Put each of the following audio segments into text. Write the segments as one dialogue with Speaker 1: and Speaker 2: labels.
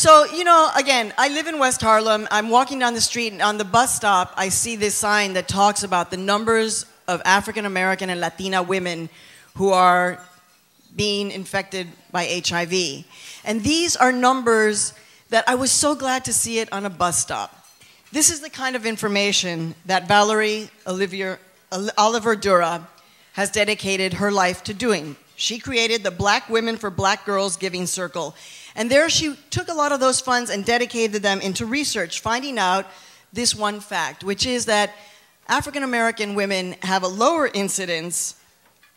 Speaker 1: So, you know, again, I live in West Harlem. I'm walking down the street, and on the bus stop, I see this sign that talks about the numbers of African American and Latina women who are being infected by HIV. And these are numbers that I was so glad to see it on a bus stop. This is the kind of information that Valeria Oliver-Durrah has dedicated her life to doing. She created the Black Women for Black Girls Giving Circle. And there she took a lot of those funds and dedicated them into research, finding out this one fact, which is that African American women have a lower incidence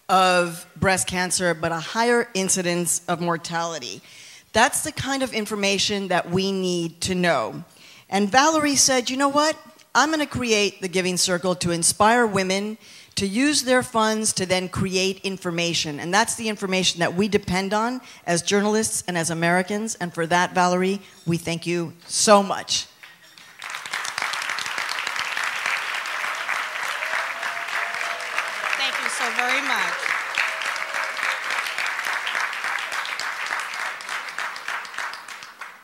Speaker 1: of breast cancer, but a higher incidence of mortality. That's the kind of information that we need to know. And Valerie said, you know what? I'm going to create the Giving Circle to inspire women to use their funds to then create information. And that's the information that we depend on as journalists and as Americans. And for that, Valerie, we thank you so much.
Speaker 2: Thank you so very much.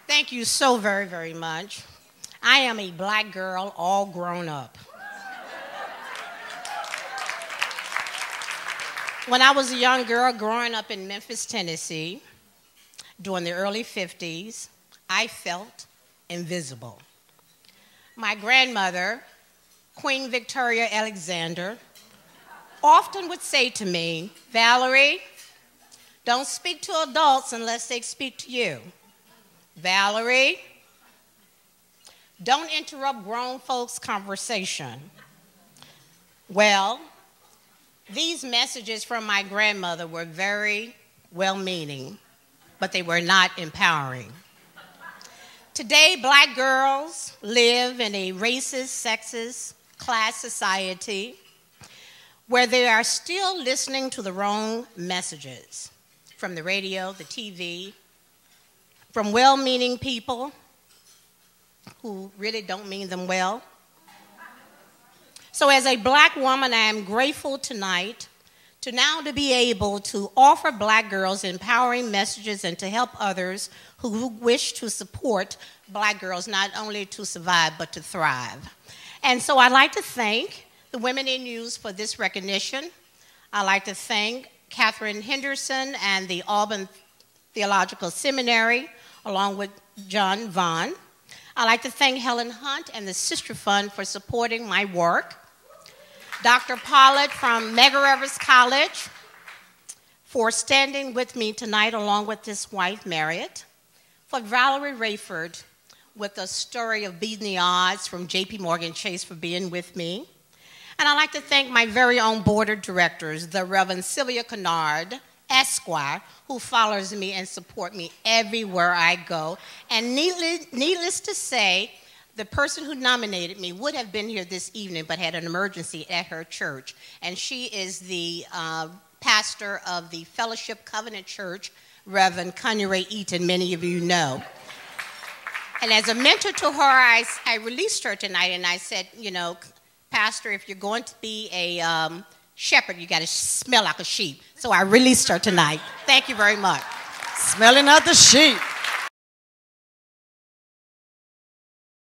Speaker 2: Thank you so very, very much. I am a black girl all grown up. When I was a young girl growing up in Memphis, Tennessee, during the early 50s, I felt invisible. My grandmother, Queen Victoria Alexander, often would say to me, Valerie, don't speak to adults unless they speak to you. Valerie, don't interrupt grown folks' conversation. Well, these messages from my grandmother were very well-meaning, but they were not empowering. Today, black girls live in a racist, sexist, class society where they are still listening to the wrong messages from the radio, the TV, from well-meaning people who really don't mean them well. So as a black woman, I am grateful tonight to be able to offer black girls empowering messages and to help others who wish to support black girls not only to survive but to thrive. And so I'd like to thank the Women in News for this recognition. I'd like to thank Catherine Henderson and the Auburn Theological Seminary, along with John Vaughn. I'd like to thank Helen Hunt and the Sister Fund for supporting my work. Dr. Pollard from Medgar Evers College for standing with me tonight along with his wife, Marriott. For Valerie Rayford with the story of beating the odds from J.P. Morgan Chase for being with me. And I'd like to thank my very own board of directors, the Reverend Sylvia Kennard, Esquire, who follows me and supports me everywhere I go. And needless to say, the person who nominated me would have been here this evening but had an emergency at her church. And she is the pastor of the Fellowship Covenant Church, Reverend Conray Eaton, many of you know. And as a mentor to her, I released her tonight and I said, you know, Pastor, if you're going to be a shepherd, you got to smell like a sheep. So I released her tonight. Thank you very much.
Speaker 1: Smelling out the sheep.